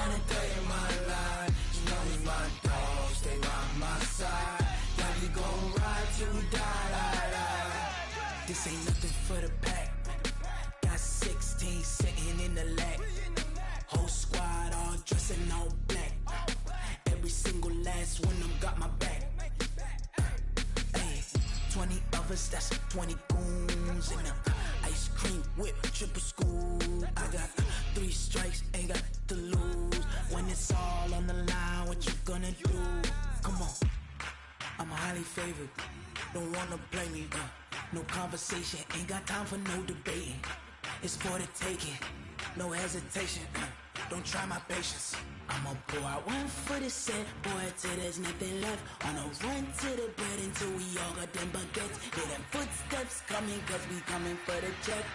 not a day in my life. You know we my dogs, stay by my side. Yeah, we gon' ride till we die. This ain't nothing for the pack. Got 16 sitting in the lag. Whole squad all dressing all black. Every single last one of them got my back. Hey, 20 of us, that's 20 goons in the ice cream whip, triple scoop. I got 3 strikes, ain't got to lose. When it's all on the line, what you gonna do? Come on, I'm highly favored. Don't wanna play me, no conversation, ain't got time for no debating. It's for the taking, no hesitation. Don't try my patience. I'ma pour out one for the set, boy, till there's nothing left. On a run to the bread until we all got them baguettes. Hear them footsteps coming, cause we coming for the check.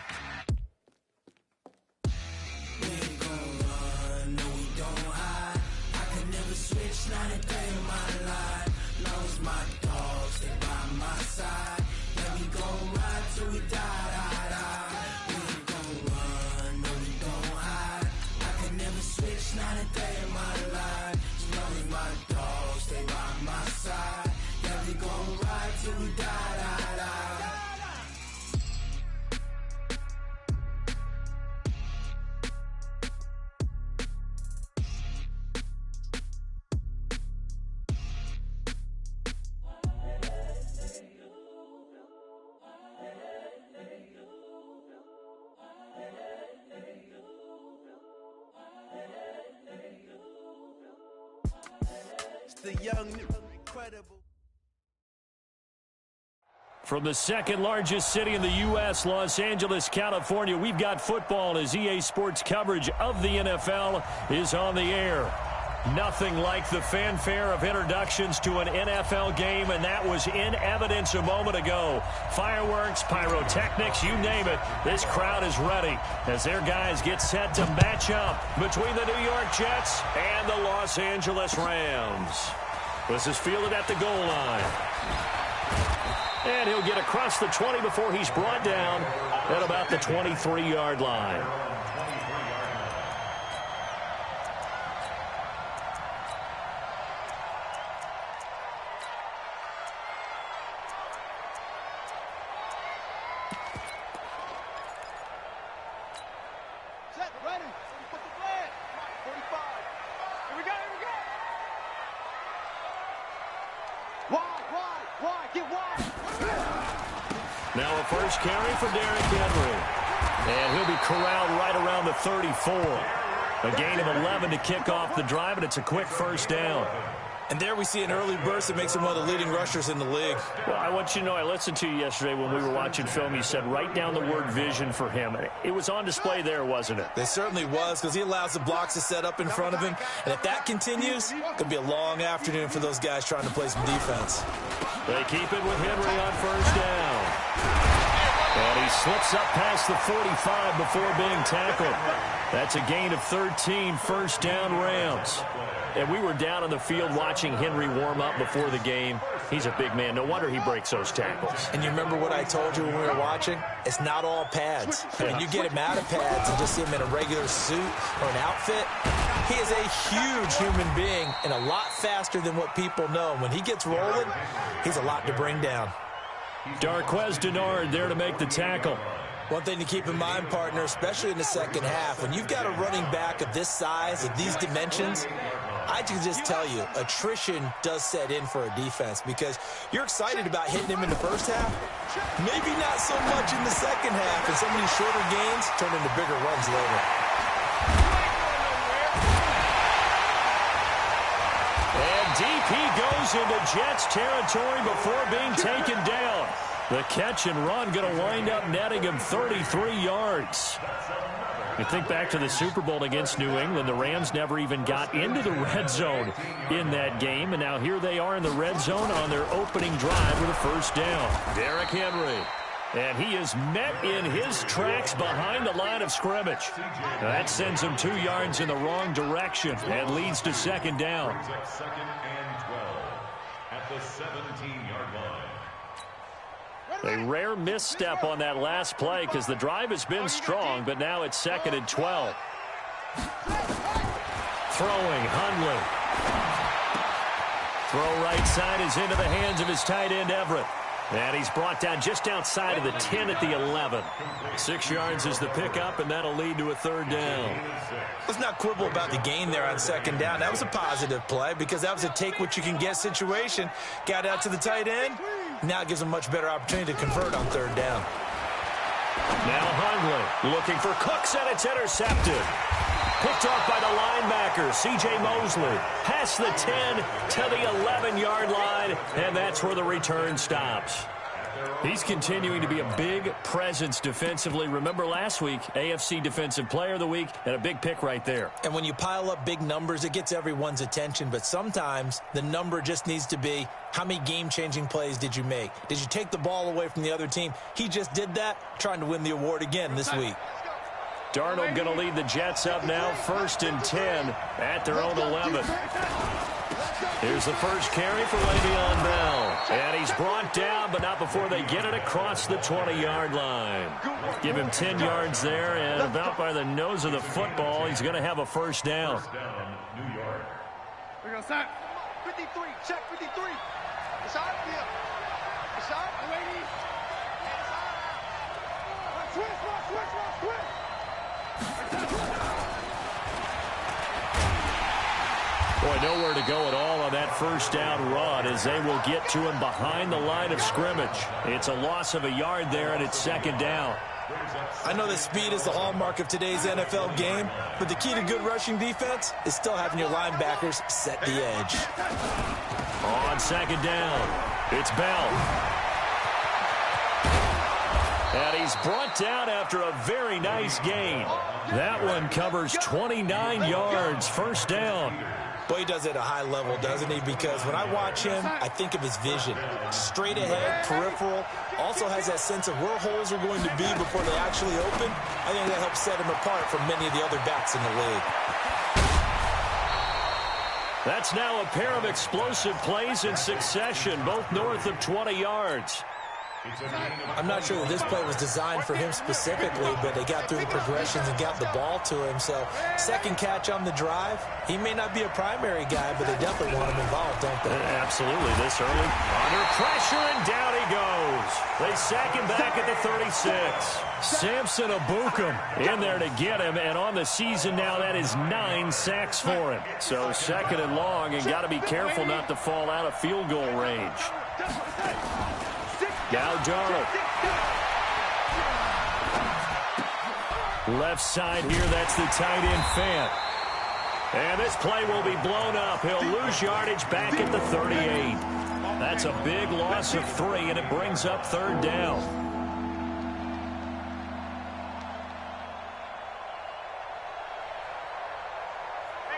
We ain't gon' run, no we don't hide. I could never switch, not a day in my life. Long as my dogs stay by my side. Yeah, we gon' ride till we die. We ain't gon' run, no we don't hide. I could never switch, not a day in my life. As long as my dogs stay by my side. Yeah, we gon' ride till we die. The young, incredible. From the second largest city in the U.S., Los Angeles, California, we've got football as EA Sports coverage of the NFL is on the air. Nothing like the fanfare of introductions to an NFL game, and that was in evidence a moment ago. Fireworks, pyrotechnics, you name it. This crowd is ready as their guys get set to match up between the New York Jets and the Los Angeles Rams. This is fielded at the goal line. And he'll get across the 20 before he's brought down at about the 23-yard line. Now a first carry for Derrick Henry. And he'll be corralled right around the 34. A gain of 11 to kick off the drive, and it's a quick first down. And there we see an early burst that makes him one of the leading rushers in the league. Well, I want you to know, I listened to you yesterday when we were watching film. You said write down the word vision for him. It was on display there, wasn't it? It certainly was, because he allows the blocks to set up in front of him. And if that continues, it could be a long afternoon for those guys trying to play some defense. They keep it with Henry on first down. And he slips up past the 45 before being tackled. That's a gain of 13, first down Rams. And we were down on the field watching Henry warm up before the game. He's a big man. No wonder he breaks those tackles. And you remember what I told you when we were watching? It's not all pads. When you get him out of pads and just see him in a regular suit or an outfit, he is a huge human being and a lot faster than what people know. When he gets rolling, he's a lot to bring down. Darqueze Dennard there to make the tackle. One thing to keep in mind, partner, especially in the second half, when you've got a running back of this size, of these dimensions, I can just tell you, attrition does set in for a defense because you're excited about hitting him in the first half, maybe not so much in the second half, and some of these shorter gains turn into bigger runs later. And deep he goes into Jets territory before being taken down. The catch and run going to wind up netting him 33 yards. You think back to the Super Bowl against New England, the Rams never even got into the red zone in that game, and now here they are in the red zone on their opening drive with a first down. Derrick Henry. And he is met in his tracks behind the line of scrimmage. Now that sends him 2 yards in the wrong direction and leads to second down. Second and 12 at the 17-yard line. A rare misstep on that last play because the drive has been strong, but now it's second and 12. Throwing, Hundley. Throw right side is into the hands of his tight end, Everett. And he's brought down just outside of the 10 at the 11. 6 yards is the pickup, and that'll lead to a third down. Let's not quibble about the gain there on second down. That was a positive play because that was a take-what-you-can-get situation. Got out to the tight end. Now it gives him a much better opportunity to convert on third down. Now Hundley looking for Cooks, and it's intercepted. Picked off by the linebacker, C.J. Mosley. Past the 10 to the 11-yard line, and that's where the return stops. He's continuing to be a big presence defensively. Remember last week, AFC Defensive Player of the Week, and a big pick right there. And when you pile up big numbers, it gets everyone's attention. But sometimes the number just needs to be, how many game-changing plays did you make? Did you take the ball away from the other team? He just did that, trying to win the award again this week. Darnold going to lead the Jets up now, 1st and 10 at their own 11. Here's the first carry for Le'Veon Bell. And he's brought down, but not before they get it across the 20-yard line. Give him 10 yards there, and about by the nose of the football, he's going to have a first down. New York. We're going to start. 53, check 53. It's out here. It's out, ladies. Switch. Boy, nowhere to go at all on that first down run as they will get to him behind the line of scrimmage. It's a loss of a yard there, and it's second down. I know that speed is the hallmark of today's NFL game, but the key to good rushing defense is still having your linebackers set the edge. On second down, it's Bell. And he's brought down after a very nice gain. That one covers 29 yards, first down. Boy, he does it at a high level, doesn't he? Because when I watch him, I think of his vision. Straight ahead, peripheral. Also has that sense of where holes are going to be before they actually open. I think that helps set him apart from many of the other backs in the league. That's now a pair of explosive plays in succession, both north of 20 yards. I'm not sure that this play was designed for him specifically, but they got through the progressions and got the ball to him. So, second catch on the drive. He may not be a primary guy, but they definitely want him involved, don't they? Absolutely, this early. Under pressure, and down he goes. They sack him back at the 36. Samson Abukum in there to get him, and on the season now, that is 9 sacks for him. So, second and long, and got to be careful not to fall out of field goal range. Now Darnold. Left side here, that's the tight end Fant. And this play will be blown up. He'll lose yardage back at the 38. That's a big loss of 3, and it brings up third down.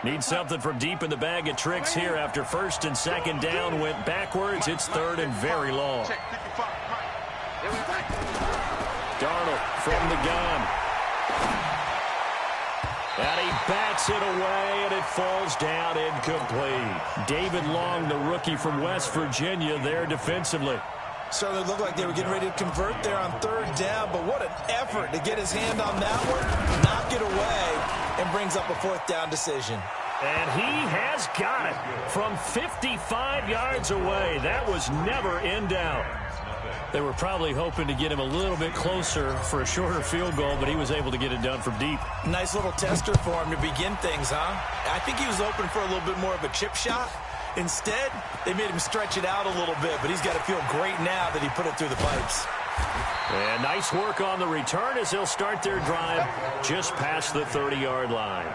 Need something from deep in the bag of tricks here after first and second down went backwards. It's third and very long. Darnold from the gun. And he bats it away, and it falls down incomplete. David Long, the rookie from West Virginia, there defensively. Certainly looked like they were getting ready to convert there on third down, but what an effort to get his hand on that one, knock it away, and brings up a fourth down decision. And he has got it from 55 yards away. That was never in doubt. They were probably hoping to get him a little bit closer for a shorter field goal, but he was able to get it done from deep. Nice little tester for him to begin things, huh? I think he was open for a little bit more of a chip shot. Instead, they made him stretch it out a little bit, but he's got to feel great now that he put it through the pipes. And nice work on the return as they'll start their drive just past the 30-yard line.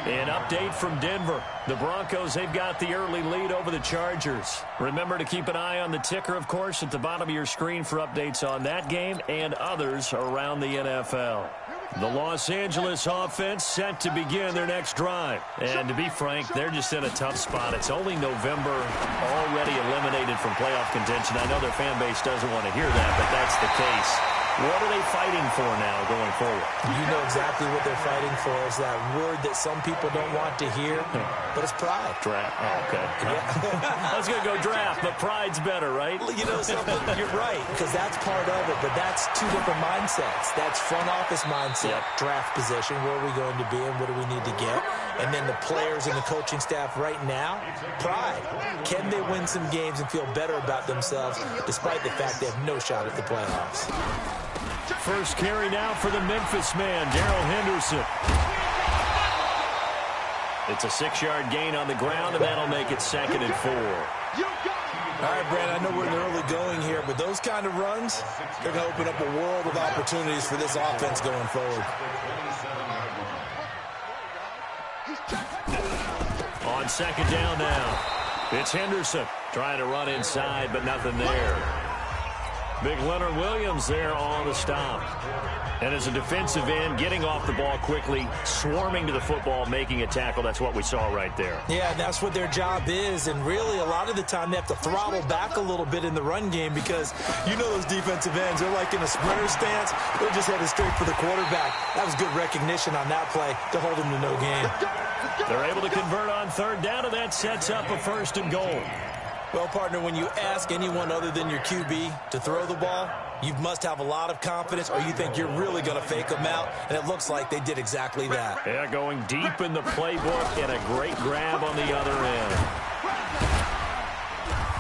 An update from Denver. The Broncos, they've got the early lead over the Chargers. Remember to keep an eye on the ticker, of course, at the bottom of your screen for updates on that game and others around the NFL. The Los Angeles offense set to begin their next drive. And to be frank, they're just in a tough spot. It's only November, already eliminated from playoff contention. I know their fan base doesn't want to hear that, but that's the case. What are they fighting for now going forward? You know exactly what they're fighting for. Is that word that some people don't want to hear, but it's pride. Draft. Oh, okay. Yeah. I was going to go draft, but pride's better, right? You know something? You're right, because that's part of it, but that's two different mindsets. That's front office mindset, draft position, where are we going to be and what do we need to get? And then the players and the coaching staff right now, pride. Can they win some games and feel better about themselves despite the fact they have no shot at the playoffs? First carry now for the Memphis man, Darrell Henderson. It's a 6-yard gain on the ground, and that'll make it 2nd and 4. All right, Brad, I know we're in the early going here, but those kind of runs, they're going to open up a world of opportunities for this offense going forward. On 2nd down now, it's Henderson trying to run inside, but nothing there. Big Leonard Williams there on the stop. And as a defensive end, getting off the ball quickly, swarming to the football, making a tackle. That's what we saw right there. Yeah, and that's what their job is. And really, a lot of the time, they have to throttle back a little bit in the run game because you know those defensive ends, they're like in a sprinter stance. They're just headed straight for the quarterback. That was good recognition on that play to hold him to no gain. They're able to convert on 3rd down, and that sets up a 1st and goal. Well, partner, when you ask anyone other than your QB to throw the ball, you must have a lot of confidence or you think you're really going to fake them out, and it looks like they did exactly that. Yeah, going deep in the playbook and a great grab on the other end.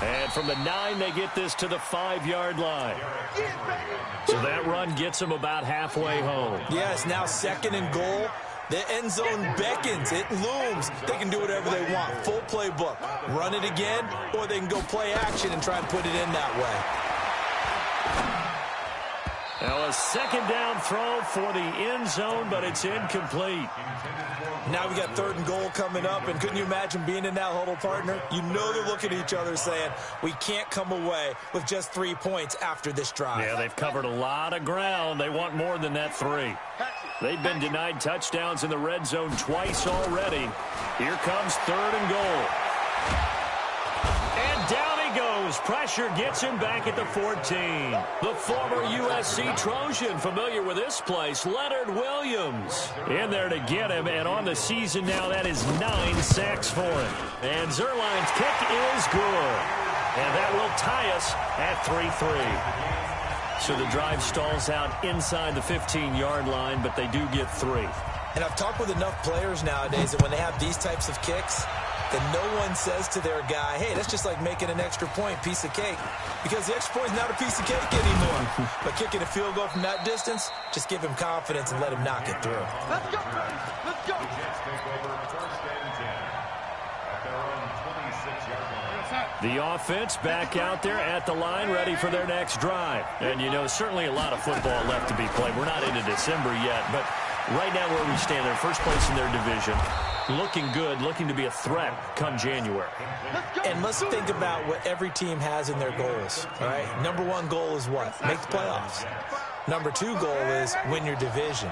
And from the 9, they get this to the 5-yard line. So that run gets them about halfway home. Yeah, it's now 2nd and goal. The end zone beckons. It looms. They can do whatever they want. Full playbook. Run it again, or they can go play action and try and put it in that way. Now a 2nd down throw for the end zone, but it's incomplete. Now we got 3rd and goal coming up, and couldn't you imagine being in that huddle, partner? You know they're looking at each other saying, we can't come away with just 3 points after this drive. Yeah, they've covered a lot of ground. They want more than that 3. They've been denied touchdowns in the red zone twice already. Here comes 3rd and goal. And down he goes. Pressure gets him back at the 14. The former USC Trojan, familiar with this place, Leonard Williams, in there to get him. And on the season now, that is 9 sacks for him. And Zerline's kick is good. And that will tie us at 3-3. So the drive stalls out inside the 15-yard line, but they do get 3. And I've talked with enough players nowadays that when they have these types of kicks, that no one says to their guy, hey, that's just like making an extra point, piece of cake. Because the extra point is not a piece of cake anymore. But kicking a field goal from that distance, just give him confidence and let him knock it through. Let's go, let's go. The offense back out there at the line, ready for their next drive. And, you know, certainly a lot of football left to be played. We're not into December yet, but right now where we stand, they're first place in their division. Looking good, looking to be a threat come January. And let's think about what every team has in their goals, all right? Number 1 goal is what? Make the playoffs. Number 2 goal is win your division.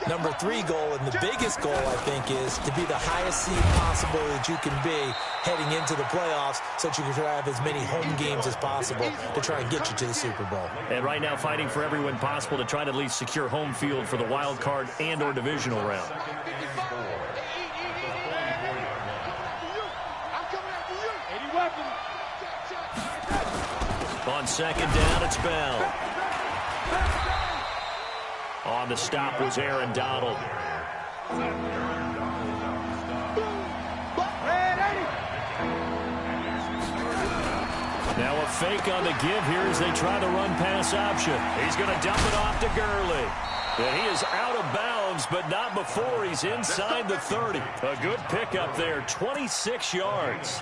Number 3 goal, and the biggest goal, I think, is to be the highest seed possible that you can be heading into the playoffs so that you can have as many home games as possible to try and get you to the Super Bowl. And right now fighting for every win possible to try to at least secure home field for the wild card and or divisional round. On 2nd down, it's Bell. On the stop was Aaron Donald. Now a fake on the give here as they try the run-pass option. He's going to dump it off to Gurley. And he is out of bounds, but not before he's inside the 30. A good pickup there, 26 yards.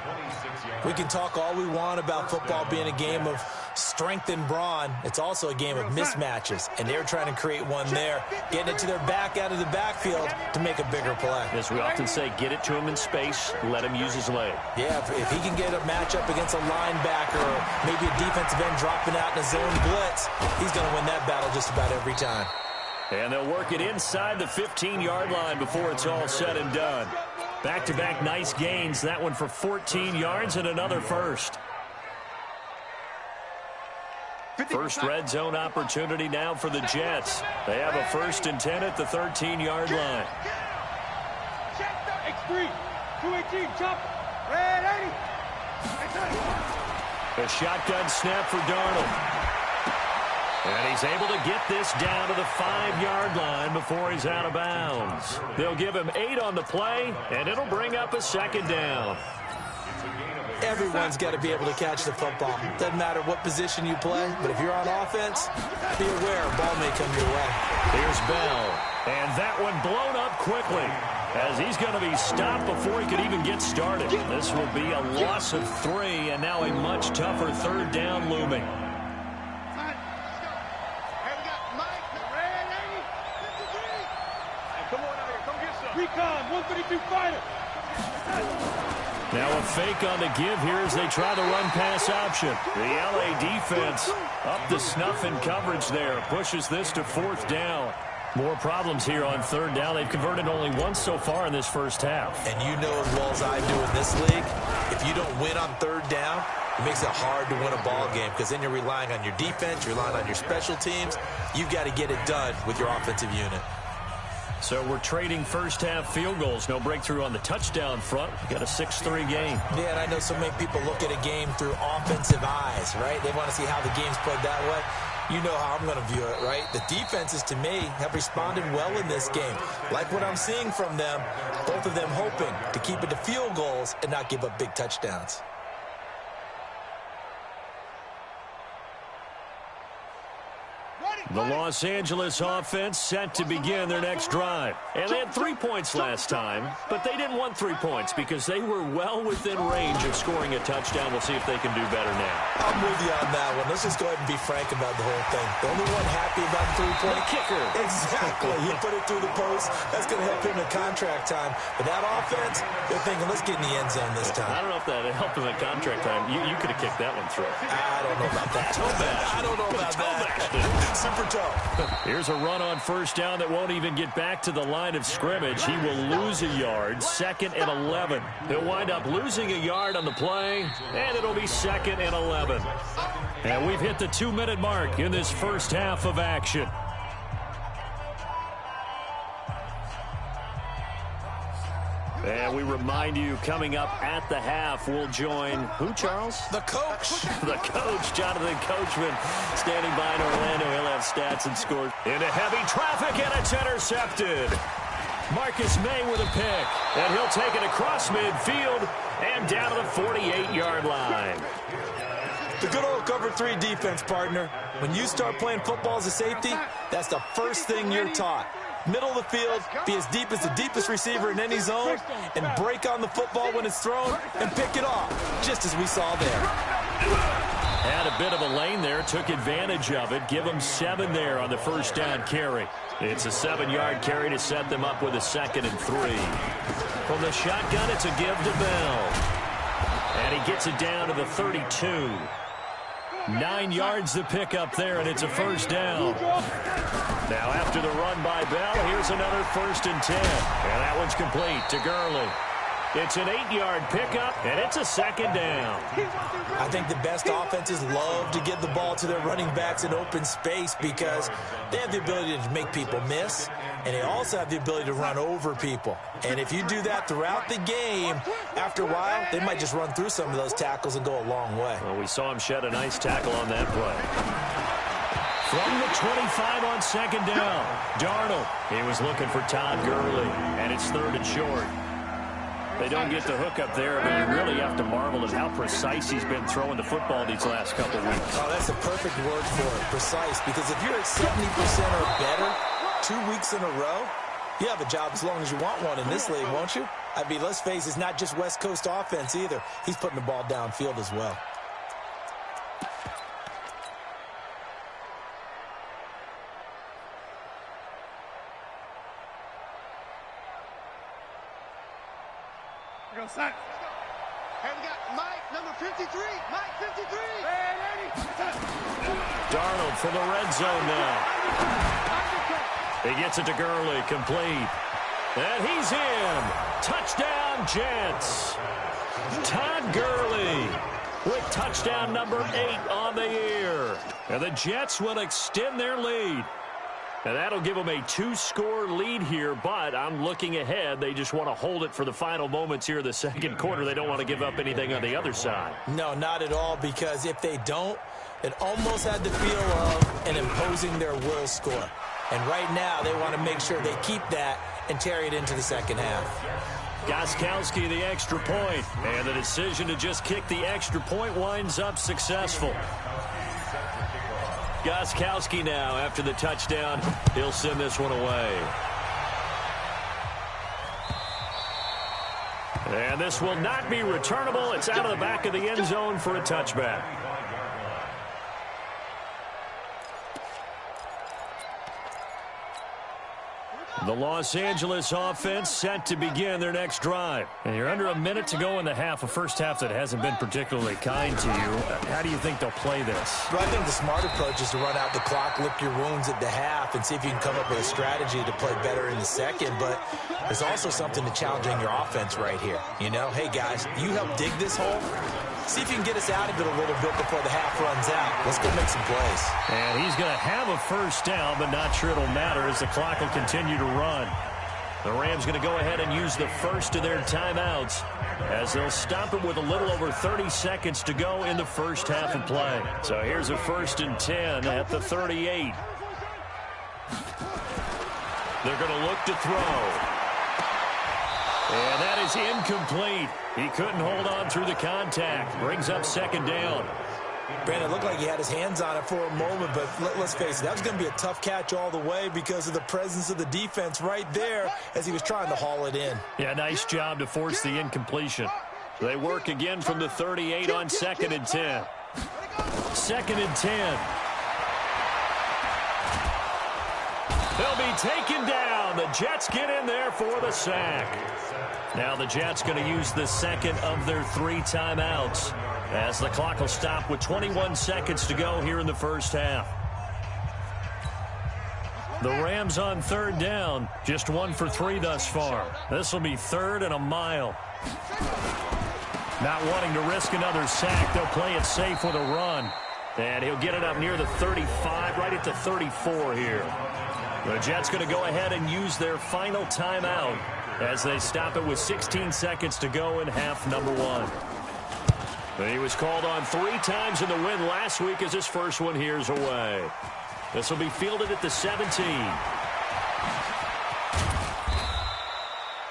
We can talk all we want about football being a game of strength and brawn. It's also a game of mismatches, and they're trying to create one there, getting it to their back out of the backfield to make a bigger play. As we often say, get it to him in space, let him use his leg. Yeah, if he can get a matchup against a linebacker or maybe a defensive end dropping out in a zone blitz, he's going to win that battle just about every time. And they'll work it inside the 15-yard line before it's all said and done. Back-to-back nice gains. That one for 14 yards and another first. First red zone opportunity now for the Jets. They have a 1st and 10 at the 13-yard line. X3, 218, chop, red 80. A shotgun snap for Darnold. And he's able to get this down to the 5-yard line before he's out of bounds. They'll give him 8 on the play, and it'll bring up a 2nd down. Everyone's got to be able to catch the football. Doesn't matter what position you play, but if you're on offense, be aware a ball may come your way. Here's Bell, and that one blown up quickly as he's going to be stopped before he could even get started. This will be a loss of 3, and now a much tougher 3rd down looming. Recon, 132 fighter. Now a fake on the give here as they try the run-pass option. The LA defense up to snuff in coverage there. Pushes this to 4th down. More problems here on 3rd down. They've converted only once so far in this first half. And you know as well as I do in this league, if you don't win on 3rd down, it makes it hard to win a ball game because then you're relying on your defense, you're relying on your special teams. You've got to get it done with your offensive unit. So we're trading first-half field goals. No breakthrough on the touchdown front. We've got a 6-3 game. Yeah, and I know so many people look at a game through offensive eyes, right? They want to see how the game's played that way. You know how I'm going to view it, right? The defenses, to me, have responded well in this game. Like what I'm seeing from them, both of them hoping to keep it to field goals and not give up big touchdowns. The Los Angeles offense set to begin their next drive. And they had 3 points last time, but they didn't want 3 points because they were well within range of scoring a touchdown. We'll see if they can do better now. I'm with you on that one. Let's just go ahead and be frank about the whole thing. The only one happy about the 3-point kicker. Exactly. You put it through the post. That's going to help him in contract time. But that offense, they're thinking, let's get in the end zone this time. I don't know if that helped him in contract time. You could have kicked that one through. I don't know about that. I don't know about that. Super tough. Here's a run on 1st down that won't even get back to the line of scrimmage. He will lose a yard. 2nd and 11. He'll wind up losing a yard on the play, and it'll be 2nd and 11. And we've hit the 2-minute mark in this first half of action. And we remind you, coming up at the half, we'll join who, Charles? The coach. The coach, Jonathan Coachman, standing by in Orlando. He'll have stats and scores. Into heavy traffic, and it's intercepted. Marcus May with a pick, and he'll take it across midfield and down to the 48-yard line. The good old cover 3 defense, partner. When you start playing football as a safety, that's the first thing you're taught. Middle of the field, be as deep as the deepest receiver in any zone, and break on the football when it's thrown and pick it off, just as we saw there. Had a bit of a lane there, took advantage of it. Give them 7 there on the 1st down carry. It's a 7-yard carry to set them up with a 2nd and 3. From the shotgun, it's a give to Bell. And he gets it down to the 32. 9 yards to pick up there, and it's a 1st down. Now after the run by Bell, here's another 1st and 10. And that one's complete to Gurley. It's an 8-yard pickup, and it's a 2nd down. I think the best offenses love to get the ball to their running backs in open space because they have the ability to make people miss, and they also have the ability to run over people. And if you do that throughout the game, after a while, they might just run through some of those tackles and go a long way. Well, we saw him shed a nice tackle on that play. From the 25 on 2nd down, Darnold. He was looking for Todd Gurley, and it's 3rd and short. They don't get the hook up there, but you really have to marvel at how precise he's been throwing the football these last couple of weeks. Oh, that's a perfect word for it, precise, because if you're at 70% or better 2 weeks in a row, you have a job as long as you want one in this league, won't you? I mean, let's face it, it's not just West Coast offense either. He's putting the ball downfield as well. Go, set. And we got Mike, number 53. Mike, 53. Darnold from the red zone now. He gets it to Gurley, complete. And he's in. Touchdown, Jets. Todd Gurley with touchdown number 8 on the year. And the Jets will extend their lead. And that'll give them a 2-score lead here, but I'm looking ahead. They just want to hold it for the final moments here in the second quarter. They don't want to give up anything on the other side. No, not at all, because if they don't, it almost had the feel of an imposing their will score. And right now, they want to make sure they keep that and carry it into the second half. Gostkowski, the extra point, and the decision to just kick the extra point winds up successful. Gostkowski now, after the touchdown, he'll send this one away. And this will not be returnable. It's out of the back of the end zone for a touchback. The Los Angeles offense set to begin their next drive. And you're under a minute to go in the half, a first half that hasn't been particularly kind to you. How do you think they'll play this? Well, I think the smart approach is to run out the clock, lick your wounds at the half, and see if you can come up with a strategy to play better in the second. But there's also something to challenging your offense right here. You know, hey, guys, you help dig this hole. See if you can get us out of it a little bit before the half runs out. Let's go make some plays. And he's going to have a first down, but not sure it'll matter as the clock will continue to run. The Rams going to go ahead and use the first of their timeouts as they'll stop it with a little over 30 seconds to go in the first half of play. So here's a 1st and 10 at the 38. They're going to look to throw. And that is incomplete. He couldn't hold on through the contact. Brings up 2nd down. Brandon, it looked like he had his hands on it for a moment, but let's face it, that was going to be a tough catch all the way because of the presence of the defense right there as he was trying to haul it in. Yeah, nice job to force the incompletion. They work again from the 38 on 2nd and 10. 2nd and 10. They'll be taken down. The Jets get in there for the sack. Now the Jets going to use the second of their 3 timeouts as the clock will stop with 21 seconds to go here in the first half. The Rams on 3rd down, just 1 for 3 thus far. This will be 3rd and a mile. Not wanting to risk another sack, they'll play it safe with a run. And he'll get it up near the 35, right at the 34 here. The Jets going to go ahead and use their final timeout as they stop it with 16 seconds to go in half number 1. He was called on 3 times in the win last week as his first one here's away. This will be fielded at the 17.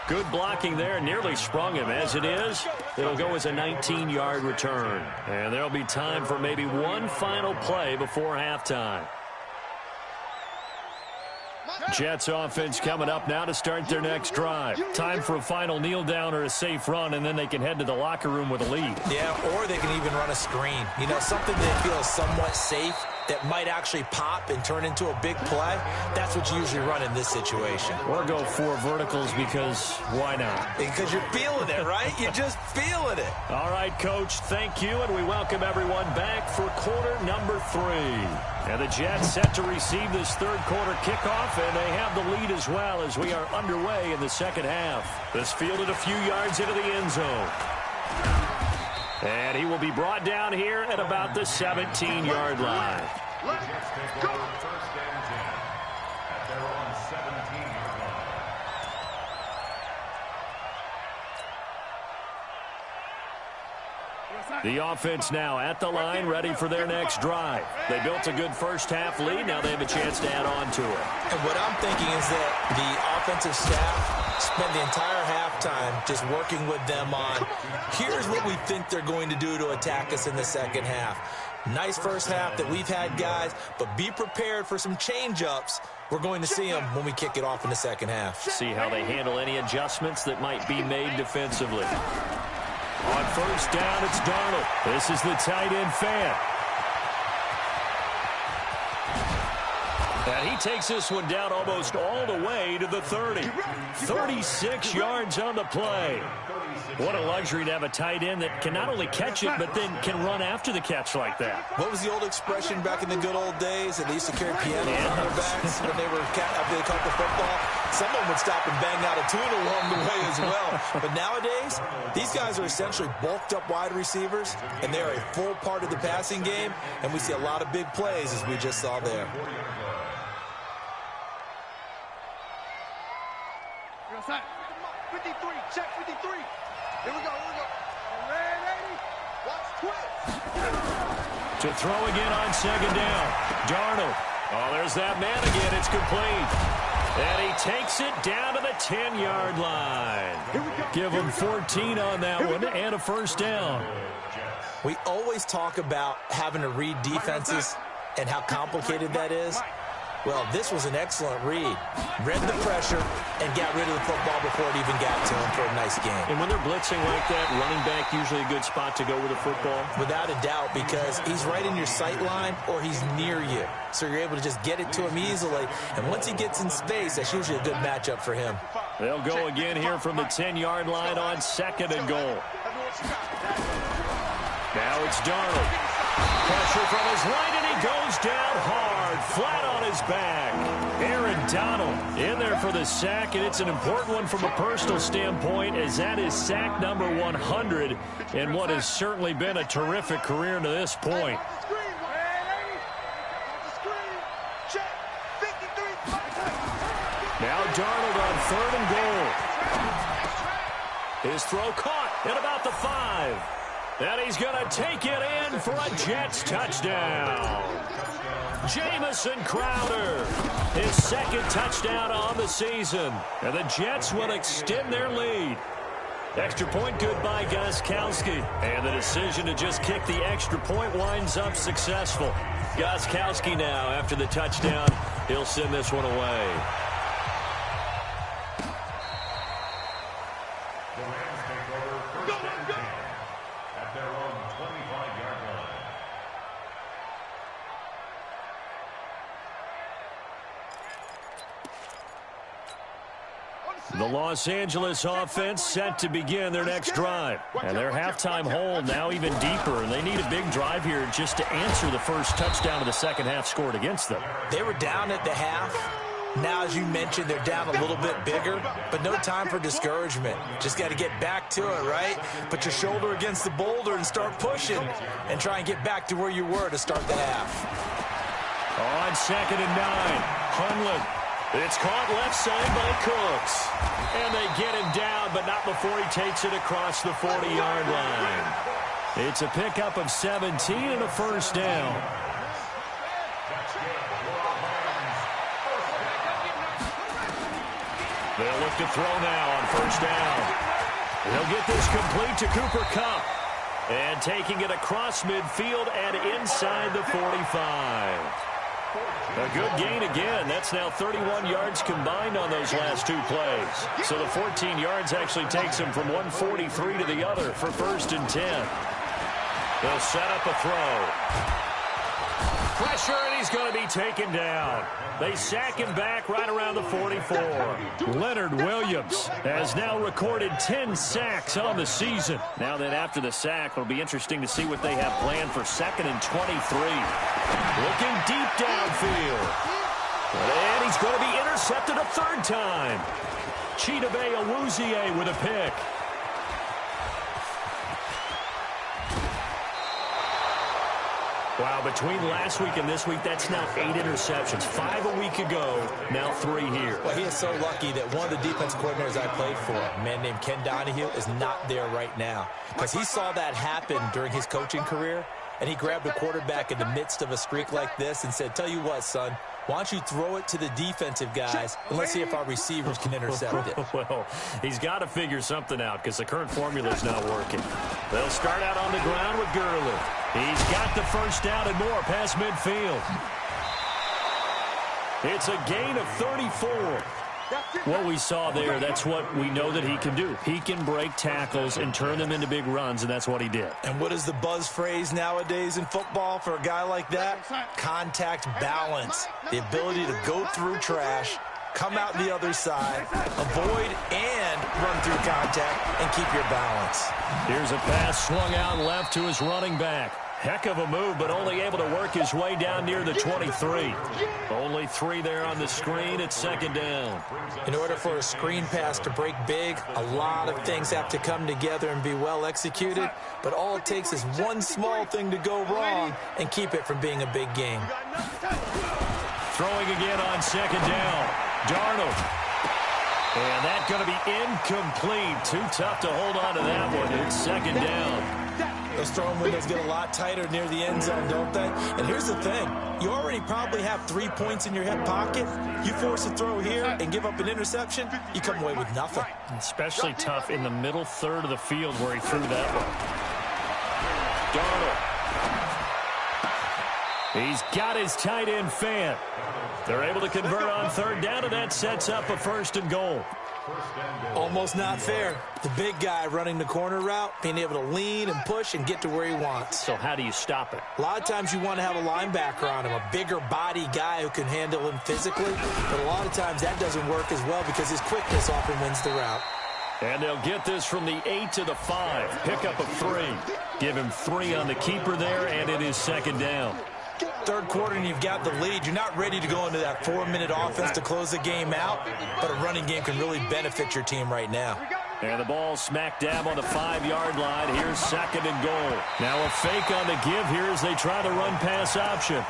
Good blocking there, nearly sprung him. As it is, it'll go as a 19-yard return. And there'll be time for maybe one final play before halftime. Jets offense coming up now to start their next drive. Time for a final kneel down or a safe run, and then they can head to the locker room with a lead. Yeah, or they can even run a screen. You know, something that feels somewhat safe that might actually pop and turn into a big play. That's what you usually run in this situation. Or go 4 verticals because why not? Because you're feeling it, right? You're just feeling it. All right, Coach, thank you, and we welcome everyone back for quarter number 3. And the Jets set to receive this 3rd quarter kickoff, and they have the lead as well as we are underway in the second half. This fielded a few yards into the end zone. And he will be brought down here at about the 17-yard line. Let's go. First and 10 at their own 17-yard line. The offense now at the line, ready for their next drive. They built a good first half lead. Now they have a chance to add on to it. And what I'm thinking is that the offensive staff spent the entire halftime just working with them on, here's what we think they're going to do to attack us in the second half. Nice first half that we've had, guys, but be prepared for some change-ups. We're going to see them when we kick it off in the second half. See how they handle any adjustments that might be made defensively. On first down, it's Darnold. This is the tight end fan. And he takes this one down almost all the way to the 30. 36 yards on the play. What a luxury to have a tight end that can not only catch it, but then can run after the catch like that. What was the old expression back in the good old days that they used to carry pianos on their backs when they were after they caught the football? Someone would stop and bang out a tune along the way as well. But nowadays, these guys are essentially bulked up wide receivers, and they are a full part of the passing game, and we see a lot of big plays as we just saw there. You're set. 53, check 53. Here we go, here we go. Ready? Watch twist. To throw again on second down. Darnold. Oh, there's that man again. It's complete. And he takes it down to the 10-yard line. Give him 14 on that one and a first down. We always talk about having to read defenses and how complicated that is. Well, this was an excellent read. Read the pressure and got rid of the football before it even got to him for a nice game. And when they're blitzing like that, running back usually a good spot to go with the football? Without a doubt, because he's right in your sight line or he's near you. So you're able to just get it to him easily. And once he gets in space, that's usually a good matchup for him. They'll go again here from the 10-yard line on second and goal. Now it's Darnold. Pressure from his right, and he goes down hard, flat on his back. Aaron Donald in there for the sack, and it's an important one from a personal standpoint, as that is sack number 100 in what has certainly been a terrific career to this point. Now Darnold on third and goal. His throw caught at about the 5. And he's going to take it in for a Jets touchdown. Jamison Crowder, his second touchdown on the season. And the Jets will extend their lead. Extra point good by Gostkowski. And the decision to just kick the extra point winds up successful. Gostkowski now, after the touchdown, he'll send this one away. The Los Angeles offense set to begin their next drive. And their halftime hole now even deeper. And they need a big drive here just to answer the first touchdown of the second half scored against them. They were down at the half. Now, as you mentioned, they're down a little bit bigger, but no time for discouragement. Just got to get back to it, right? Put your shoulder against the boulder and start pushing and try and get back to where you were to start the half. On second and 9, Hunley. It's caught left side by Cooks. And they get him down, but not before he takes it across the 40-yard line. It's a pickup of 17 and a first down. They'll look to throw now on first down. They'll get this complete to Cooper Kupp. And taking it across midfield and inside the 45. A good gain again. That's now 31 yards combined on those last two plays. So the 14 yards actually takes him from 143 to the other for first and 10. They'll set up a throw. Pressure, and he's going to be taken down. They sack him back right around the 44. Leonard Williams has now recorded 10 sacks on the season. Now then, after the sack, it'll be interesting to see what they have planned for second and 23. Looking deep downfield. And he's going to be intercepted a third time. Chidobe Awuzie with a pick. Wow, between last week and this week, that's now 8 interceptions. 5 a week ago, now 3 here. Well, he is so lucky that one of the defense coordinators I played for, a man named Ken Donahue, is not there right now. Because he saw that happen during his coaching career, and he grabbed a quarterback in the midst of a streak like this and said, tell you what, son, why don't you throw it to the defensive guys, and let's see if our receivers can intercept it. Well, he's got to figure something out because the current formula is not working. They'll start out on the ground with Gurley. He's got the first down and more past midfield. It's a gain of 34. What we saw there, that's what we know that he can do. He can break tackles and turn them into big runs, and that's what he did. And what is the buzz phrase nowadays in football for a guy like that? Contact balance. The ability to go through trash, come out the other side, avoid and run through contact, and keep your balance. Here's a pass swung out left to his running back. Heck of a move, but only able to work his way down near the 23. Only 3 there on the screen. It's second down. In order for a screen pass to break big, a lot of things have to come together and be well executed. But all it takes is one small thing to go wrong and keep it from being a big game. Throwing again on second down. Darnold. And that's going to be incomplete. Too tough to hold on to that one. It's second down. Those throwing windows get a lot tighter near the end zone, don't they? And here's the thing. You already probably have 3 points in your hip pocket. You force a throw here and give up an interception, you come away with nothing. Especially tough in the middle third of the field where he threw that one. He's got his tight end fan. They're able to convert on third down, and that sets up a 1st and goal. Almost not fair. The big guy running the corner route, being able to lean and push and get to where he wants. So how do you stop it? A lot of times you want to have a linebacker on him, a bigger body guy who can handle him physically. But a lot of times that doesn't work as well because his quickness often wins the route. And they'll get this from the 8 to the 5. Pickup of 3. Give him 3 on the keeper there, and it is second down. Third quarter and you've got the lead. You're not ready to go into that 4-minute offense to close the game out, but a running game can really benefit your team right now. And the ball smack dab on the 5-yard line. Here's second and goal. Now a fake on the give here as they try to run pass option.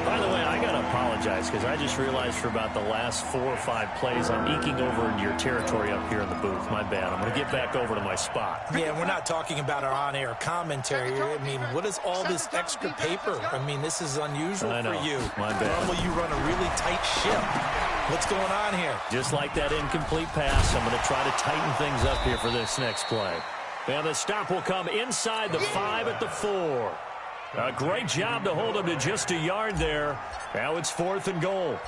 By the way, I got to apologize because I just realized for about the last 4 or 5 plays I'm eking over into your territory up here in the booth. My bad. I'm going to get back over to my spot. Yeah, we're not talking about our on-air commentary here. I mean, what is all this extra paper? I mean, this is unusual for you. My bad. Normally you run a really tight ship. What's going on here? Just like that incomplete pass, I'm going to try to tighten things up here for this next play. And the stop will come inside the 5 at the 4. A great job to hold him to just a yard there. Now it's 4th and goal.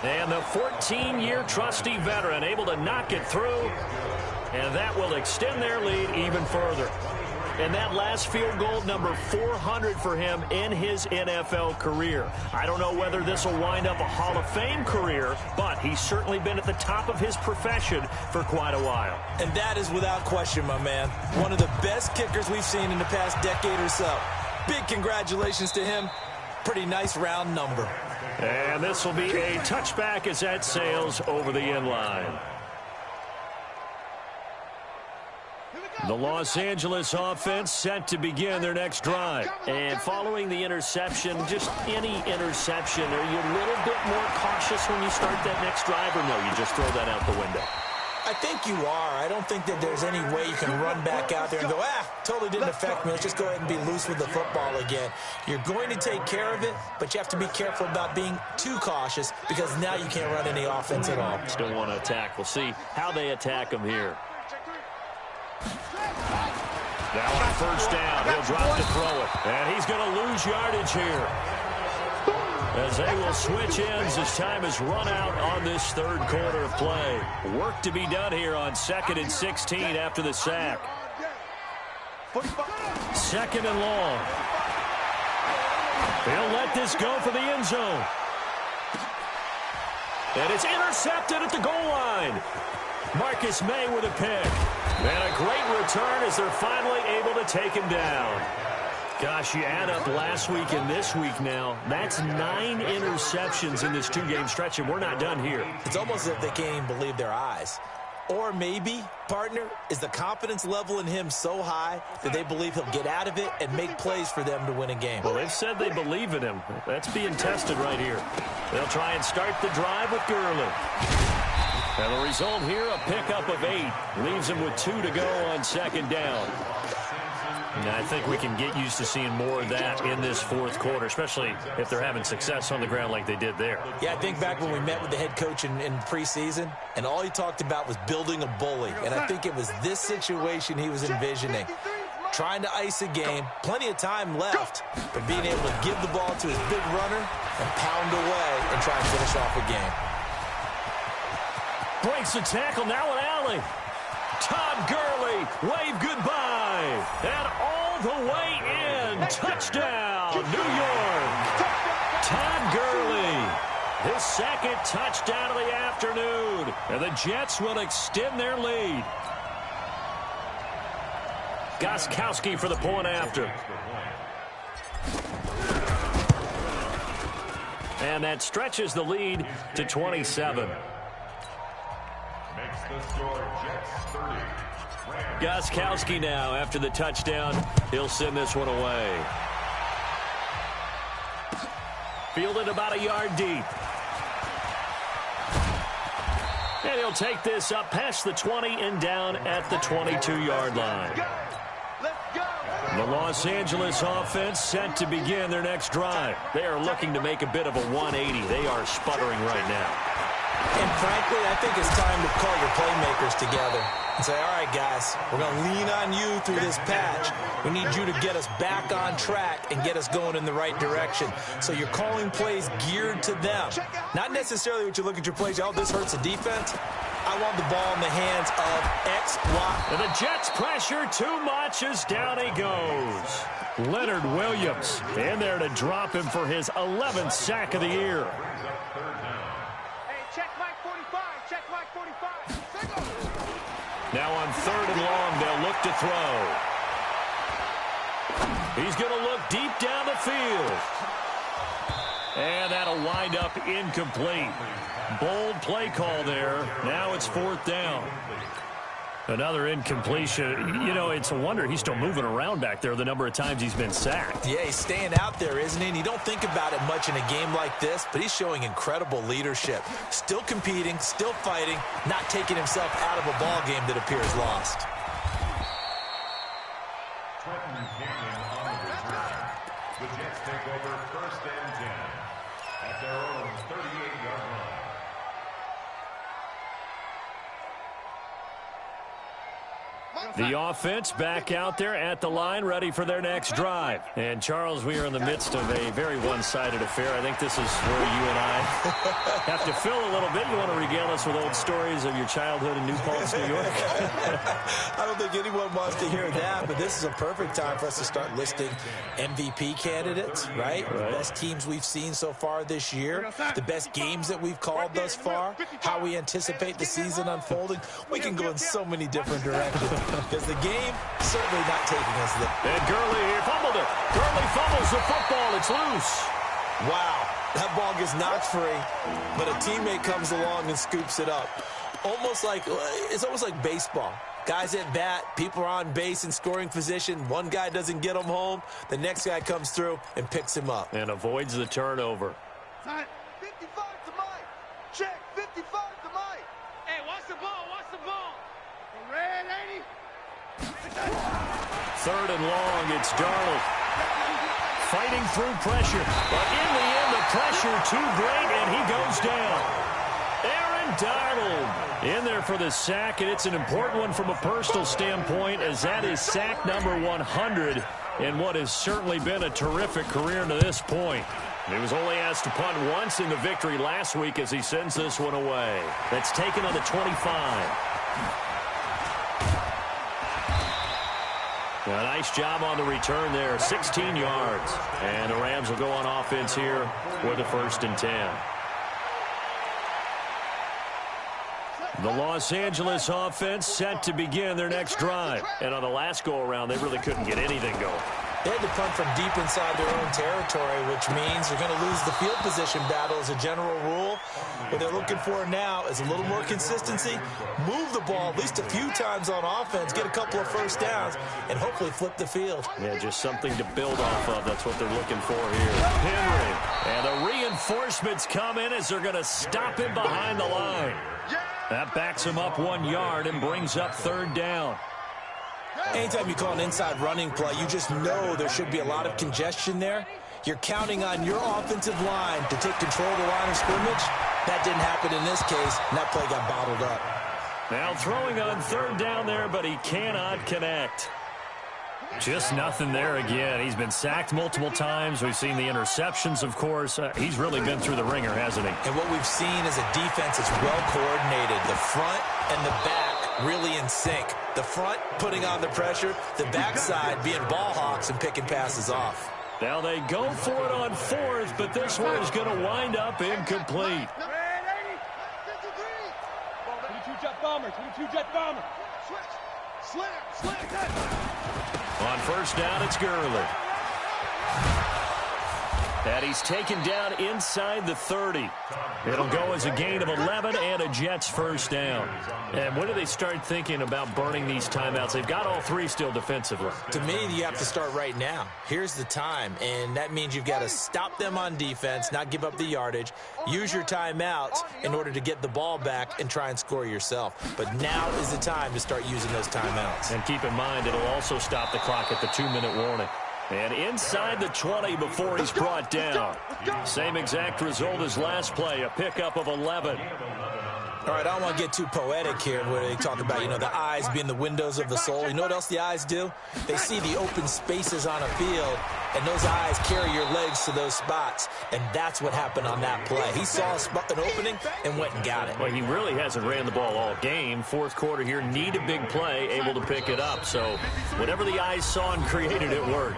And the 14-year trusty veteran able to knock it through. And that will extend their lead even further. And that last field goal, number 400 for him in his NFL career. I don't know whether this will wind up a Hall of Fame career, but he's certainly been at the top of his profession for quite a while. And that is without question, my man. One of the best kickers we've seen in the past decade or so. Big congratulations to him. Pretty nice round number. And this will be a touchback as that sails over the end line. The Los Angeles offense set to begin their next drive. And following the interception, just any interception, are you a little bit more cautious when you start that next drive, or no, you just throw that out the window? I think you are. I don't think that there's any way you can run back out there and go, totally didn't affect me. Let's just go ahead and be loose with the football again. You're going to take care of it, but you have to be careful about being too cautious because now you can't run any offense at all. Still want to attack. We'll see how they attack him here. Now on 1st down, he'll drop to throw it. And he's going to lose yardage here, as they will switch ends as time has run out on this 3rd quarter of play. Work to be done here on 2nd and 16 after the sack. 2nd and long. They'll let this go for the end zone. And it's intercepted at the goal line. Marcus May with a pick. And a great return as they're finally able to take him down. Gosh, you add up last week and this week now, that's 9 interceptions in this 2-game stretch, and we're not done here. It's almost as if they can't even believe their eyes. Or maybe, partner, is the confidence level in him so high that they believe he'll get out of it and make plays for them to win a game. Well, they've said they believe in him. That's being tested right here. They'll try and start the drive with Gurley. And the result here, a pickup of 8. Leaves him with 2 to go on 2nd down. And I think we can get used to seeing more of that in this 4th quarter, especially if they're having success on the ground like they did there. Yeah, I think back when we met with the head coach in preseason, and all he talked about was building a bully. And I think it was this situation he was envisioning. Trying to ice a game, plenty of time left, but being able to give the ball to his big runner and pound away and try and finish off a game. Breaks the tackle, now an alley. Todd Gurley, wave goodbye. And all the way in. Touchdown, New York. Todd Gurley, his second touchdown of the afternoon. And the Jets will extend their lead. Gostkowski for the point after. And that stretches the lead to 27. Makes the score Jets 30. Gostkowski now after the touchdown. He'll send this one away. Fielded about a yard deep. And he'll take this up past the 20 and down at the 22-yard line. The Los Angeles offense set to begin their next drive. They are looking to make a bit of a 180. They are sputtering right now. And frankly, I think it's time to call your playmakers together and say, all right, guys, we're going to lean on you through this patch. We need you to get us back on track and get us going in the right direction. So you're calling plays geared to them. Not necessarily what you look at your plays, oh, this hurts the defense. I want the ball in the hands of X, Y. And the Jets pressure too much as down he goes. Leonard Williams in there to drop him for his 11th sack of the year. Now on 3rd and long, they'll look to throw. He's going to look deep down the field. And that'll wind up incomplete. Bold play call there. Now it's 4th down. Another incompletion. You know, it's a wonder he's still moving around back there the number of times he's been sacked. Yeah, he's staying out there, isn't he? And you don't think about it much in a game like this, but he's showing incredible leadership. Still competing, still fighting, not taking himself out of a ball game that appears lost. Trenton Canyon on the return. The Jets take over 1st and 10 at their own 38-yard line. The offense back out there at the line, ready for their next drive. And, Charles, we are in the midst of a very one-sided affair. I think this is where you and I have to fill a little bit. You want to regale us with old stories of your childhood in New Paltz, New York? I don't think anyone wants to hear that, but this is a perfect time for us to start listing MVP candidates, right? The best teams we've seen so far this year, the best games that we've called thus far, how we anticipate the season unfolding. We can go in so many different directions. Because the game certainly not taking us there. And Gurley here fumbled it. Gurley fumbles the football. It's loose. Wow. That ball gets knocked free, but a teammate comes along and scoops it up. It's almost like baseball. Guys at bat, people are on base in scoring position. One guy doesn't get him home. The next guy comes through and picks him up. And avoids the turnover. 55 to Mike. Check, 55 to Mike. Hey, watch the ball, watch the ball. Red 80. 3rd and long, it's Darnold. Fighting through pressure. But in the end, the pressure too great, and he goes down. Aaron Darnold in there for the sack, and it's an important one from a personal standpoint, as that is sack number 100 in what has certainly been a terrific career to this point. He was only asked to punt once in the victory last week as he sends this one away. That's taken on the 25. A nice job on the return there, 16 yards. And the Rams will go on offense here with the 1st and 10. The Los Angeles offense set to begin their next drive. And on the last go-around, they really couldn't get anything going. They had to punt from deep inside their own territory, which means they're going to lose the field position battle as a general rule. What they're looking for now is a little more consistency, move the ball at least a few times on offense, get a couple of first downs, and hopefully flip the field. Yeah, just something to build off of. That's what they're looking for here. Henry. And the reinforcements come in as they're going to stop him behind the line. That backs him up 1 yard and brings up 3rd down. Anytime you call an inside running play, you just know there should be a lot of congestion there. You're counting on your offensive line to take control of the line of scrimmage. That didn't happen in this case, and that play got bottled up. Now throwing on 3rd down there, but he cannot connect. Just nothing there again. He's been sacked multiple times. We've seen the interceptions, of course. He's really been through the ringer, hasn't he? And what we've seen is a defense that's well coordinated. The front and the back really in sync. The front putting on the pressure, the backside being ball hawks and picking passes off. Now they go for it on fourth, but this one is going to wind up incomplete. 22 jet bomber, 22 jet bomber. Switch. Slam. On first down, it's Gurley. And he's taken down inside the 30. It'll go as a gain of 11 and a Jets first down. And when do they start thinking about burning these timeouts? They've got all three still defensively. To me, you have to start right now. Here's the time, and that means you've got to stop them on defense, not give up the yardage, use your timeouts in order to get the ball back and try and score yourself. But now is the time to start using those timeouts. And keep in mind, it'll also stop the clock at the 2-minute warning. And inside the 20 before he's brought down. Same exact result as last play, a pickup of 11. All right, I don't want to get too poetic here where they talk about, the eyes being the windows of the soul. You know what else the eyes do? They see the open spaces on a field, and those eyes carry your legs to those spots. And that's what happened on that play. He saw an opening and went and got it. Well, he really hasn't ran the ball all game. Fourth quarter here, need a big play, able to pick it up. So whatever the eyes saw and created, it worked.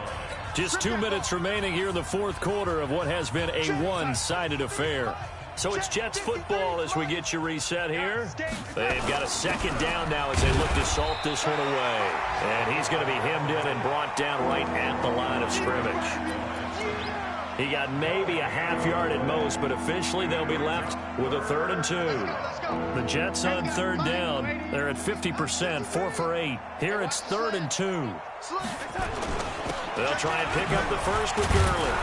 Just 2 minutes remaining here in the fourth quarter of what has been a one-sided affair. So it's Jets football as we get you reset here. They've got a second down now as they look to salt this one away. And he's going to be hemmed in and brought down right at the line of scrimmage. He got maybe a half yard at most, but officially they'll be left with a 3rd and 2. The Jets on third down. They're at 50%, 4 for 8. Here it's 3rd and 2. They'll try and pick up the first with Gurley.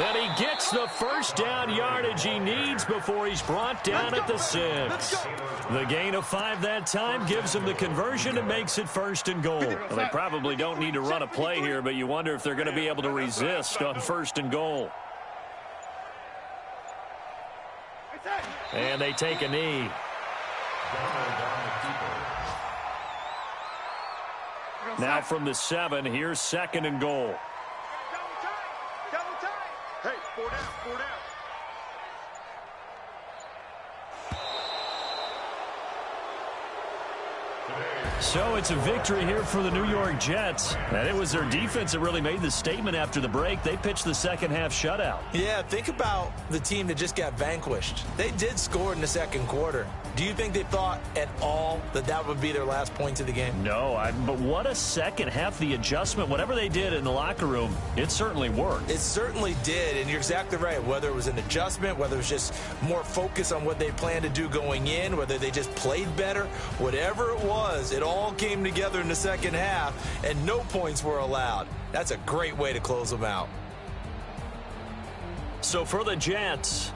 And he gets the first down yardage he needs before he's brought down at the 6. The gain of 5 that time gives him the conversion and makes it 1st and goal. Well, they probably don't need to run a play here, but you wonder if they're going to be able to resist on 1st and goal. And they take a knee. Now from the 7, here's 2nd and goal. Hey, 4 down, 4 down. So it's a victory here for the New York Jets. And it was their defense that really made the statement after the break. They pitched the second half shutout. Yeah, think about the team that just got vanquished. They did score in the second quarter. Do you think they thought at all that that would be their last points of the game? No, but what a second half. The adjustment, whatever they did in the locker room, it certainly worked. It certainly did, and you're exactly right. Whether it was an adjustment, whether it was just more focus on what they planned to do going in, whether they just played better, whatever it was, it all came together in the second half, and no points were allowed. That's a great way to close them out. So for the Jets,